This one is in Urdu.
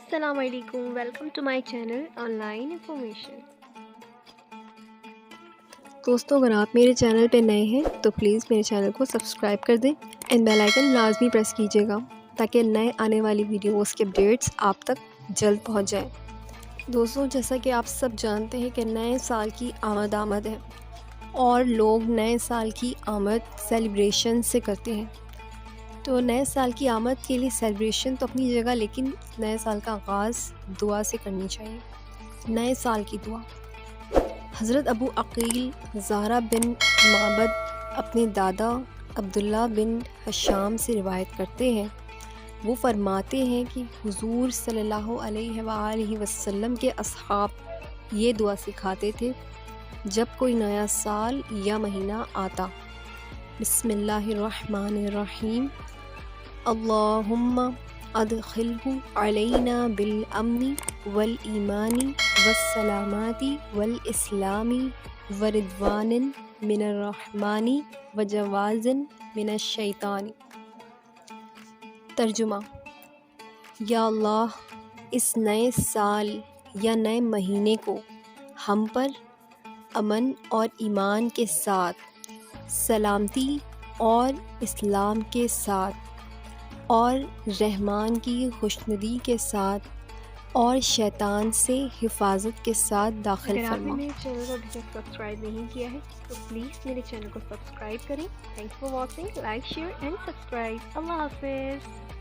السلام علیکم، welcome to my channel online information. دوستوں، اگر آپ میرے چینل پہ نئے ہیں تو پلیز میرے چینل کو سبسکرائب کر دیں اینڈ بیل آئیکن لازمی پریس کیجیے گا تاکہ نئے آنے والی ویڈیوز کے اپڈیٹس آپ تک جلد پہنچ جائیں۔ دوستوں، جیسا کہ آپ سب جانتے ہیں کہ نئے سال کی آمد ہے اور لوگ نئے سال کی آمد سیلیبریشن سے کرتے ہیں۔ تو نئے سال کی آمد کے لیے سیلیبریشن تو اپنی جگہ، لیکن نئے سال کا آغاز دعا سے کرنی چاہیے۔ نئے سال کی دعا۔ حضرت ابو عقیل زہرہ بن معبد اپنے دادا عبداللہ بن حشام سے روایت کرتے ہیں، وہ فرماتے ہیں کہ حضور صلی اللہ علیہ وآلہ وسلم کے اصحاب یہ دعا سکھاتے تھے جب کوئی نیا سال یا مہینہ آتا۔ بسم اللہ الرحمن الرحیم، اللہم ادخلہ علینا بالامن والایمان والسلامات والاسلام ورضوان من الرحمن وجواز من الشیطان۔ ترجمہ: یا اللہ، اس نئے سال یا نئے مہینے کو ہم پر امن اور ایمان کے ساتھ، سلامتی اور اسلام کے ساتھ، اور رحمان کی خوشنودی کے ساتھ اور شیطان سے حفاظت کے ساتھ داخل اگر آپ نے فرما۔ میرے چینل کو ابھی تک سبسکرائب نہیں کیا ہے تو پلیز میرے چینل کو سبسکرائب کریں۔ Thanks for watching, like, share and subscribe. اللہ حافظ۔